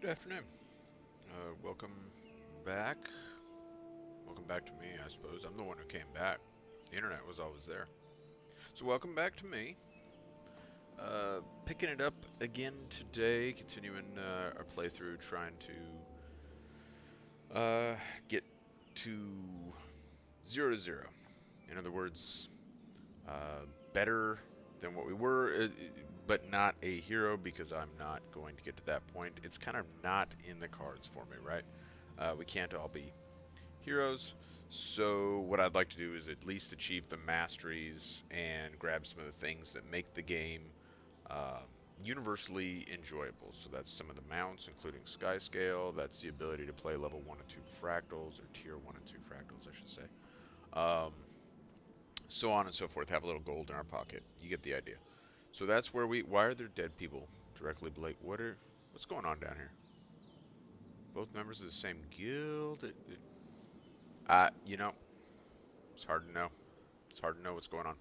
Good afternoon. Welcome back. Welcome back to me, I suppose. I'm the one who came back. The internet was always there. So, welcome back to me. Picking it up again today, continuing our playthrough, trying to get to 0 to 0. In other words, better than what we were, but not a hero because I'm not going to get to that point. It's kind of not in the cards for me, right? We can't all be heroes. So what I'd like to do is at least achieve the masteries and grab some of the things that make the game uh, universally enjoyable. So that's some of the mounts, including Skyscale. That's the ability to play level 1 and 2 fractals, or tier 1 and 2 fractals, I should say. Um, so on and so forth. Have a little gold in our pocket. You get the idea. So that's where we. Why are there dead people directly below? What's going on down here? Both members of the same guild. You know, it's hard to know. It's hard to know what's going on.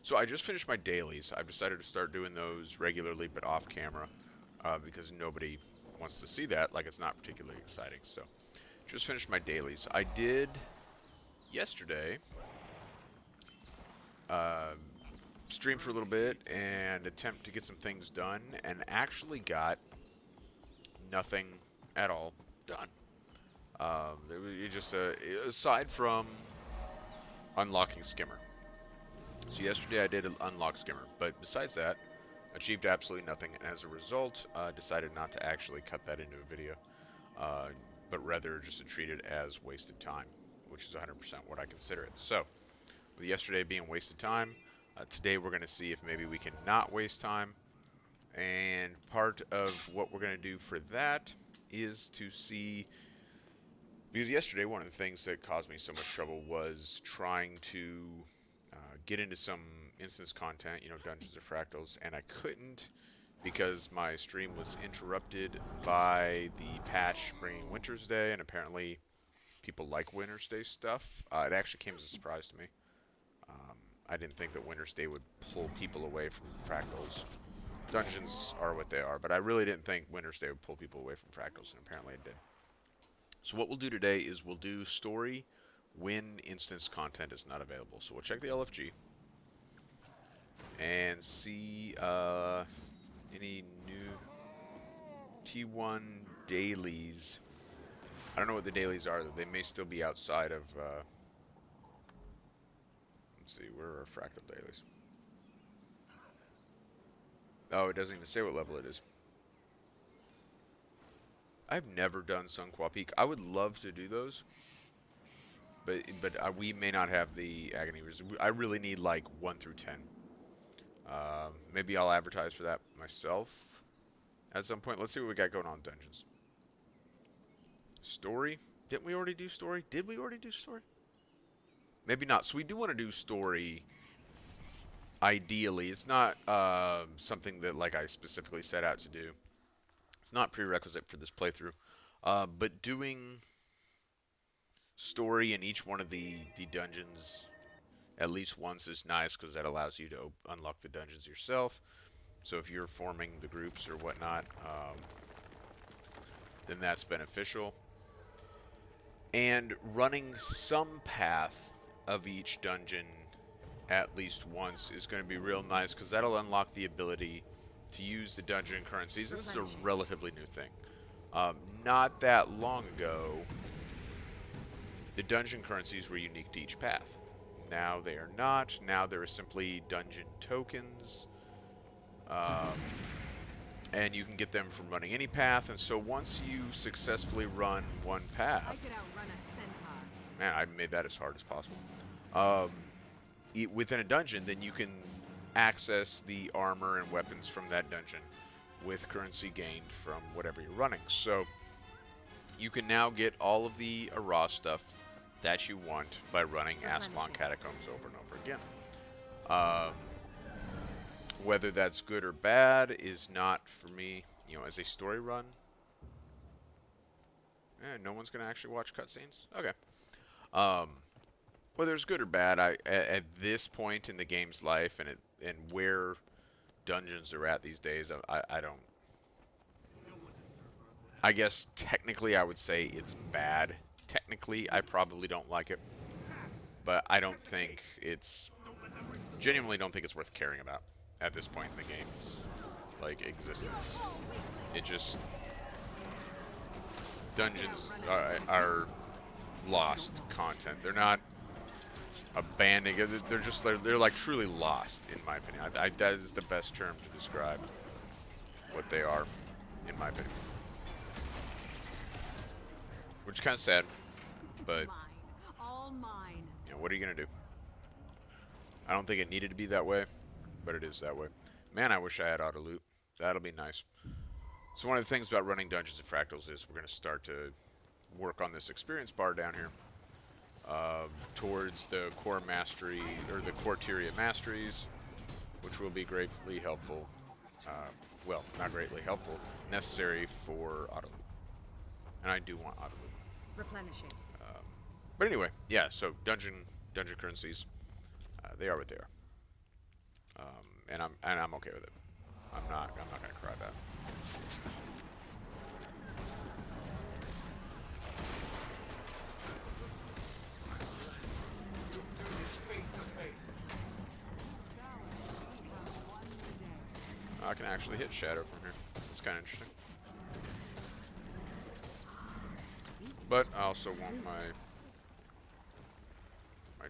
So I just finished my dailies. I've decided to start doing those regularly, but off camera, because nobody wants to see that. Like, it's not particularly exciting. So just finished my dailies. I did yesterday uh, stream for a little bit and attempt to get some things done, and actually got nothing at all done. It just aside from unlocking Skimmer. So yesterday I did unlock Skimmer, but besides that, achieved absolutely nothing, and as a result, decided not to actually cut that into a video, uh, but rather just to treat it as wasted time, which is 100% what I consider it. So, with yesterday being wasted time, today we're going to see if maybe we can not waste time, and part of what we're going to do for that is to see, because yesterday one of the things that caused me so much trouble was trying to get into some instance content, dungeons or fractals, and I couldn't because my stream was interrupted by the patch bringing Winter's Day, and apparently people like Winter's Day stuff. It actually came as a surprise to me. Um, I didn't think that Winter's Day would pull people away from fractals. Dungeons are what they are, but I really didn't think Winter's Day would pull people away from fractals, and apparently it did. So what we'll do today is we'll do story when instance content is not available. So we'll check the LFG and see any new T1 dailies. I don't know what the dailies are, though. They may still be outside of... let's see, where are our fractal dailies? Oh, it doesn't even say what level it is. I've never done Sunqua Peak. I would love to do those, but we may not have the Agony Reserve. I really need like 1 through 10. Maybe I'll advertise for that myself at some point. Let's see what we got going on in Dungeons. Story? Didn't we already do story? Did we already do story? Maybe not. So we do want to do story. Ideally, it's not something that like I specifically set out to do. It's not prerequisite for this playthrough. But doing story in each one of the dungeons at least once is nice because that allows you to unlock the dungeons yourself. So if you're forming the groups or whatnot, then that's beneficial. And running some path of each dungeon at least once is going to be real nice because that'll unlock the ability to use the dungeon currencies. This is a relatively new thing. Not that long ago, the dungeon currencies were unique to each path. Now they are not. Now there are simply dungeon tokens. And you can get them from running any path. And so once you successfully run one path... I could outrun a centaur. Man, I made that as hard as possible. Within a dungeon, then you can access the armor and weapons from that dungeon with currency gained from whatever you're running. So you can now get all of the Ara stuff that you want by running Ascalon Catacombs over and over again. Whether that's good or bad is not for me, as a story run. No one's going to actually watch cutscenes? Okay. Whether it's good or bad, at this point in the game's life and where dungeons are at these days, I don't I guess technically I would say it's bad. Technically, I probably don't like it, but I don't think it's genuinely don't think it's worth caring about at this point in the game's like existence. It just dungeons are lost content. They're not abandoning. They're like truly lost in my opinion. That is the best term to describe what they are, in my opinion. Which is kind of sad, but you know, what are you gonna do? I don't think it needed to be that way, but it is that way. Man, I wish I had auto loot. That'll be nice. So one of the things about running dungeons and fractals is we're gonna start to work on this experience bar down here towards the core mastery or the core Tyria masteries, which will be greatly helpful. Well, not greatly helpful, necessary for auto loot. And I do want auto loot. Replenishing. But anyway, yeah. So dungeon currencies, they are what they are, and I'm okay with it. I'm not gonna cry about it. I can actually hit Shadow from here. That's kind of interesting. But I also want my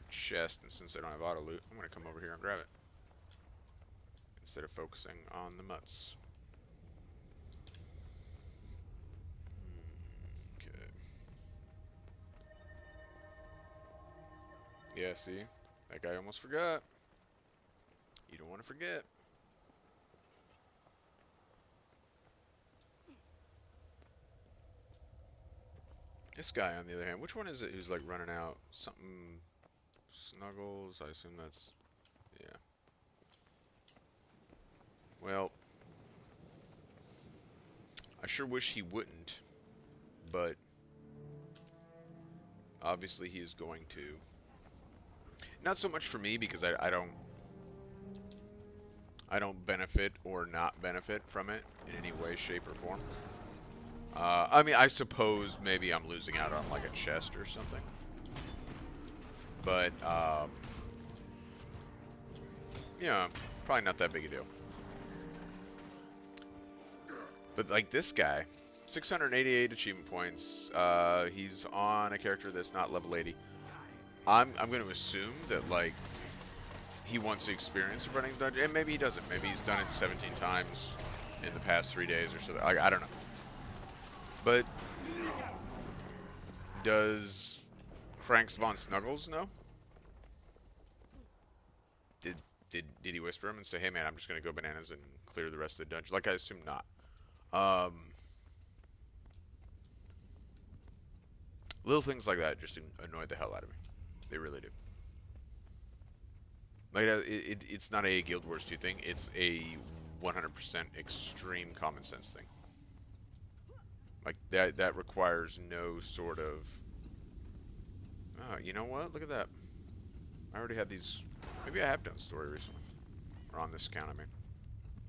chest, and since I don't have auto loot, I'm gonna come over here and grab it instead of focusing on the mutts. Okay. Yeah, see, that guy almost forgot. You don't want to forget. This guy, on the other hand, which one is it who's like running out? Something Snuggles, I assume that's, yeah. Well, I sure wish he wouldn't, but obviously he is going to. Not so much for me, because I don't benefit or not benefit from it in any way, shape, or form. I mean, I suppose maybe I'm losing out on like a chest or something. But, yeah, probably not that big a deal. But like this guy, 688 achievement points. He's on a character that's not level 80. I'm going to assume that like he wants the experience of running dungeon, and maybe he doesn't. Maybe he's done it 17 times in the past 3 days or something. I don't know. But does Franks von Snuggles know? Did he whisper him and say, "Hey man, I'm just gonna go bananas and clear the rest of the dungeon"? Like, I assume not. Little things like that just annoy the hell out of me. They really do. Like, it's not a Guild Wars 2 thing. It's a 100% extreme common sense thing. Like, that requires no sort of... Oh, you know what? Look at that. I already had these... Maybe I have done story recently. Or on this account, I mean.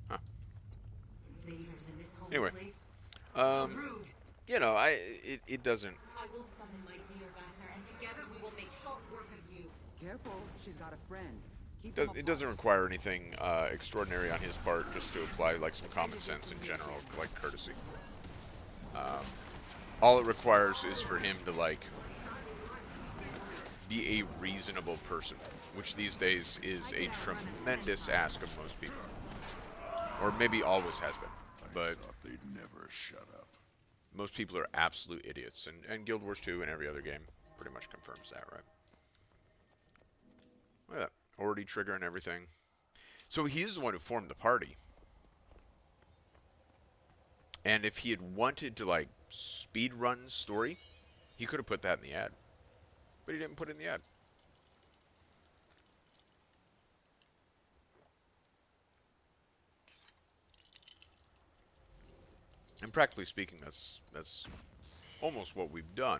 Huh. Anyway. You know, it doesn't... I will summon my dear Vassar, and together we will make short work of you. Careful, she's got a friend. It doesn't require anything extraordinary on his part, just to apply like some common sense in general, like courtesy. All it requires is for him to like be a reasonable person, which these days is a tremendous ask of most people, or maybe always has been. But they'd never shut up. Most people are absolute idiots, and Guild Wars 2 and every other game pretty much confirms that, right? Look at that. Already trigger and everything. So he's the one who formed the party. And if he had wanted to, like, speed run story, he could have put that in the ad. But he didn't put it in the ad. And practically speaking, that's almost what we've done.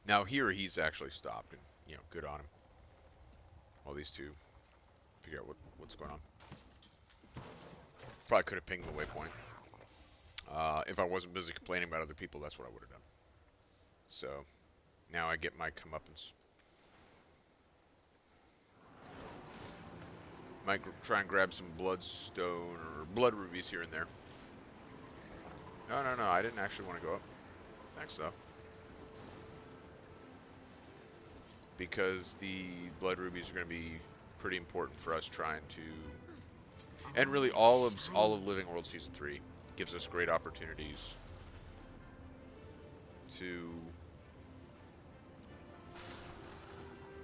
Now here he's actually stopped, and, you know, good on him. While these two figure out what's going on. Probably could have pinged the waypoint. If I wasn't busy complaining about other people, that's what I would have done. So now I get my comeuppance. Might try and grab some bloodstone or blood rubies here and there. No, no, no, I didn't actually want to go up. Thanks, though. Because the blood rubies are going to be pretty important for us trying to... And really, all of Living World Season 3 gives us great opportunities to...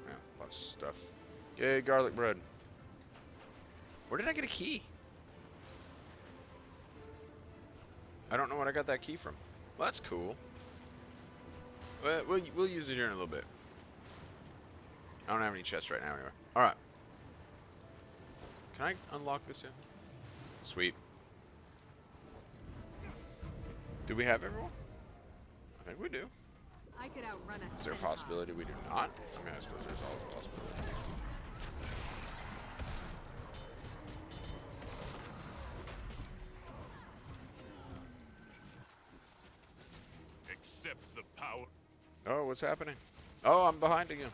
Yeah, a lot of stuff. Yay, garlic bread. Where did I get a key? I don't know what I got that key from. Well, that's cool. Well, we'll use it here in a little bit. I don't have any chests right now anyway. Alright. Can I unlock this yet? Sweet. Do we have everyone? I think we do. I could outrun a Is there a centaur. possibility we do not? I mean, I suppose there's always a possibility. Accept the power. Oh, what's happening? Oh, I'm behind again.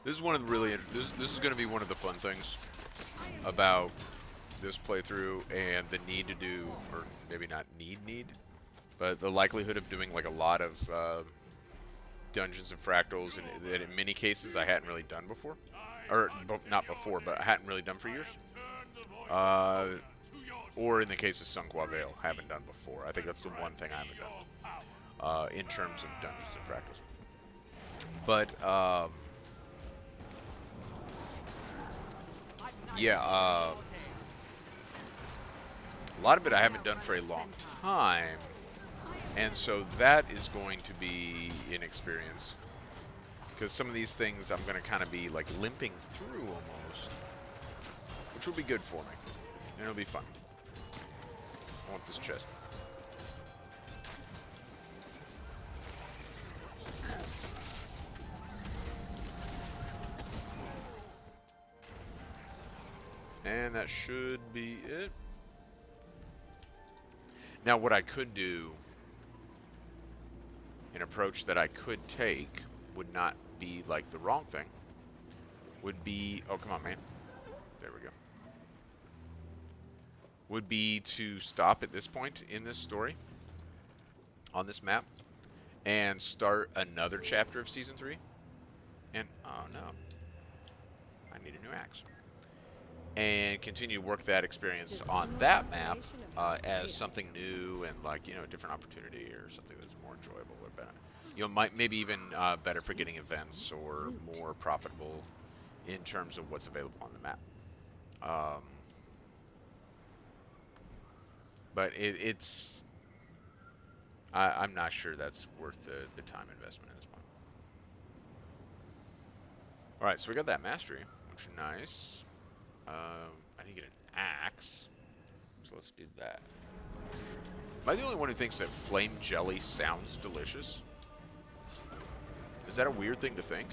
This is one of the really this is going to be one of the fun things about this playthrough and the need to do, or maybe not need, but the likelihood of doing like a lot of dungeons and fractals, and that in many cases I hadn't really done before, or not before, but I hadn't really done for years. Or in the case of Sunqua Vale, haven't done before. I think that's the one thing I haven't done in terms of dungeons and fractals. But yeah, a lot of it I haven't done for a long time, and so that is going to be an experience. Because some of these things I'm going to kind of be like limping through almost, which will be good for me, and it'll be fun. I want this chest. And that should be it. Now, what I could do, an approach that I could take, would not be like the wrong thing, would be, oh, come on, man. There we go. Would be to stop at this point in this story, on this map, and start another chapter of Season 3. And, oh no, I need a new axe. And continue to work that experience on that map as something new and, like, you know, a different opportunity or something that's more enjoyable or better. You know, maybe even better for getting events or more profitable in terms of what's available on the map. But I'm not sure that's worth the time investment at this point. Alright, so we got that mastery, which is nice. I need to get an axe, so let's do that. Am I the only one who thinks that flame jelly sounds delicious? Is that a weird thing to think?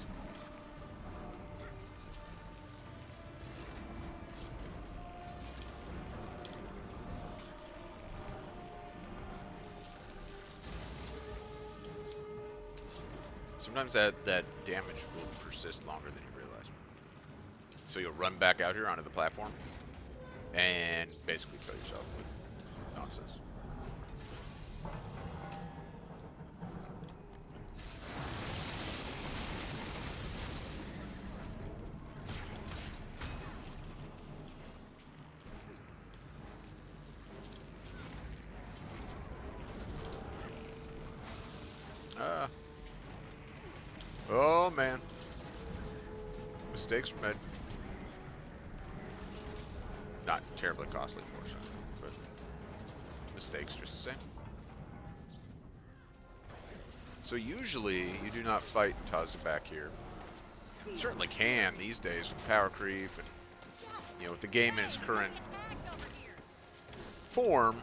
Sometimes that damage will persist longer than you realize. So you'll run back out here onto the platform and basically kill yourself with nonsense. Oh man. Mistakes were made. Not terribly costly, fortunately, but mistakes just the same. So usually you do not fight Taza back here. You certainly can these days with power creep and, you know, with the game in its current form.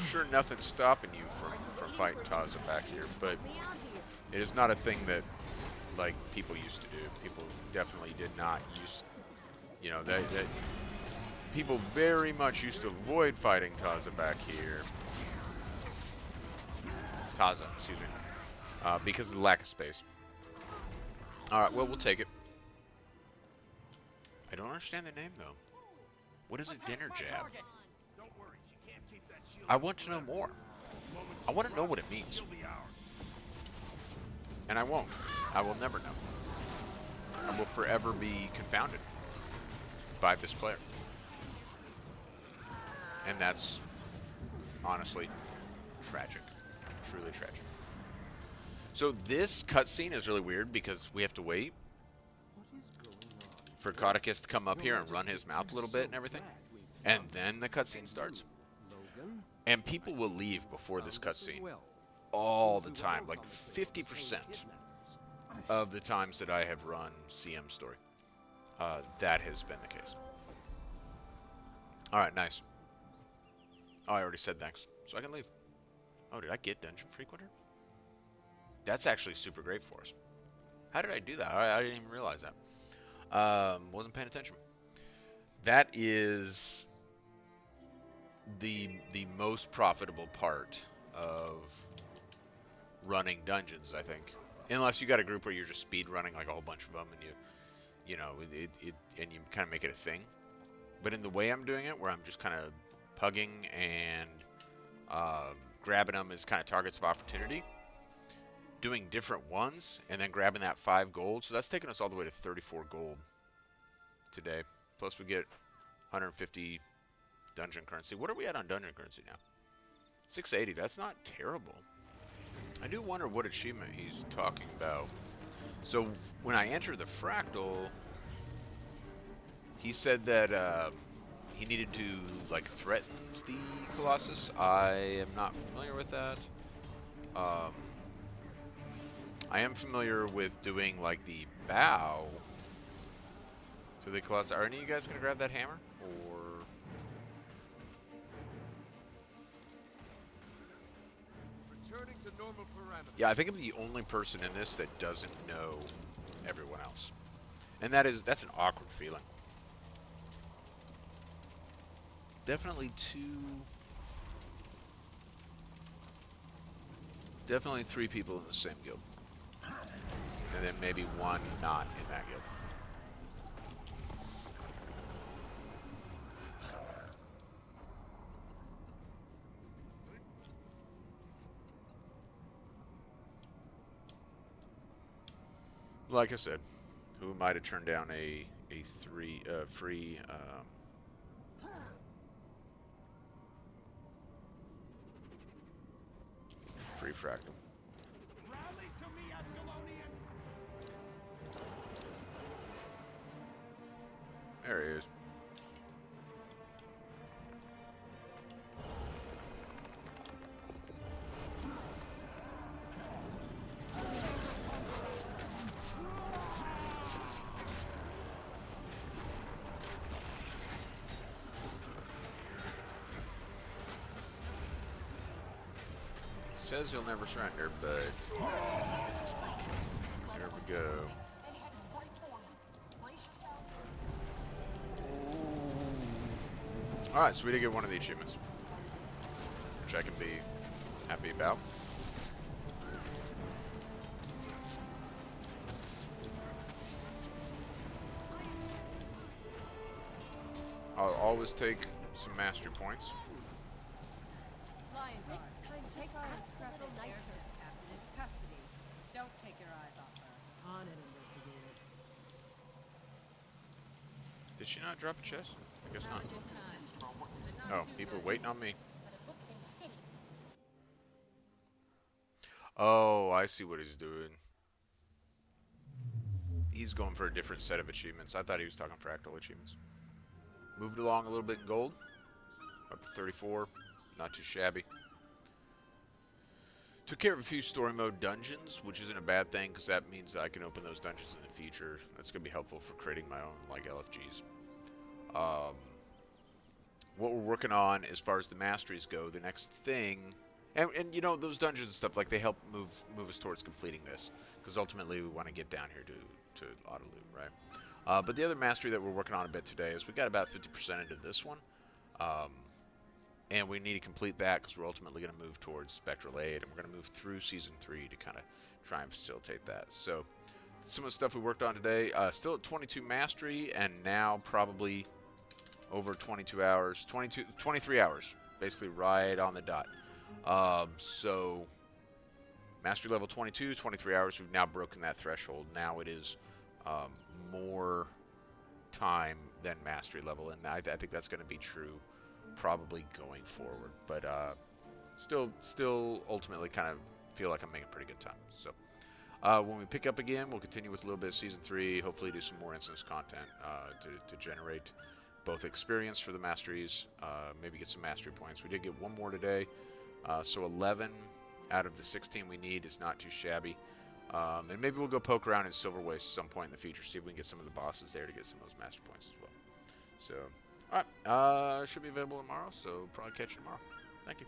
Sure, nothing's stopping you from fighting Taza back here, but it is not a thing that, like, people used to do. People definitely did not You know, that people very much used to avoid fighting Taza back here. Taza, excuse me. Because of the lack of space. Alright, well, we'll take it. I don't understand the name, though. What is a dinner jab? I want to know more. I want to know what it means. And I won't. I will never know. I will forever be confounded by this player. And that's honestly tragic. Truly tragic. So this cutscene is really weird because we have to wait for Codicus to come up here and run his mouth a little bit and everything. And then the cutscene starts. And people will leave before this cutscene all the time. Like 50% of the times that I have run CM story. That has been the case. Alright, nice. Oh, I already said thanks. So I can leave. Oh, did I get Dungeon Frequenter? That's actually super great for us. How did I do that? I didn't even realize that. Wasn't paying attention. That is the most profitable part of running dungeons, I think. Unless you got a group where you're just speed running like a whole bunch of them, and you know, and you kind of make it a thing. But in the way I'm doing it, where I'm just kind of pugging and grabbing them as kind of targets of opportunity, doing different ones, and then grabbing that 5 gold. So that's taking us all the way to 34 gold today. Plus we get 150 dungeon currency. What are we at on dungeon currency now? 680. That's not terrible. I do wonder what achievement he's talking about. So when I enter the Fractal, he said that he needed to like threaten the Colossus. I am not familiar with that. I am familiar with doing like the bow to the Colossus. Are any of you guys gonna grab that hammer? Or returning to normal parameters. yeah, I think I'm the only person in this that doesn't know everyone else. And that's an awkward feeling. Definitely definitely 3 people in the same guild. And then maybe 1 not in that guild. Like I said, who am I to turn down a free free fractal? Rally to me, Escalonians! There he is. Says you'll never surrender, but there we go. Alright, so we did get one of the achievements, which I can be happy about. I'll always take some mastery points. Take our intrepid Nitro captain into custody. Don't take your eyes off her. On it, investigator. Did she not drop a chest? I guess not. Oh, people are waiting on me. Oh, I see what he's doing. He's going for a different set of achievements. I thought he was talking Fractal achievements. Moved along a little bit in gold. Up to 34. Not too shabby. Took care of a few story mode dungeons, which isn't a bad thing because that means that I can open those dungeons in the future. That's going to be helpful for creating my own like LFGs. What we're working on as far as the masteries go, the next thing, and you know those dungeons and stuff, like they help move us towards completing this, because ultimately we want to get down here to auto loot, right? But the other mastery that we're working on a bit today is we got about 50% into this one. And we need to complete that because we're ultimately going to move towards Spectral Aid, and we're going to move through Season 3 to kind of try and facilitate that. So some of the stuff we worked on today, still at 22 mastery, and now probably over 22 hours, 23 hours, basically right on the dot. So mastery level 22, 23 hours, we've now broken that threshold. Now it is more time than mastery level, and I think that's going to be true probably going forward, but still ultimately kind of feel like I'm making pretty good time. So when we pick up again, we'll continue with a little bit of Season 3, hopefully do some more instance content to generate both experience for the masteries, maybe get some mastery points. We did get one more today, so 11 out of the 16 we need is not too shabby. And maybe we'll go poke around in Silver Waste at some point in the future, see if we can get some of the bosses there to get some of those master points as well. So, alright, should be available tomorrow, so probably catch you tomorrow. Thank you.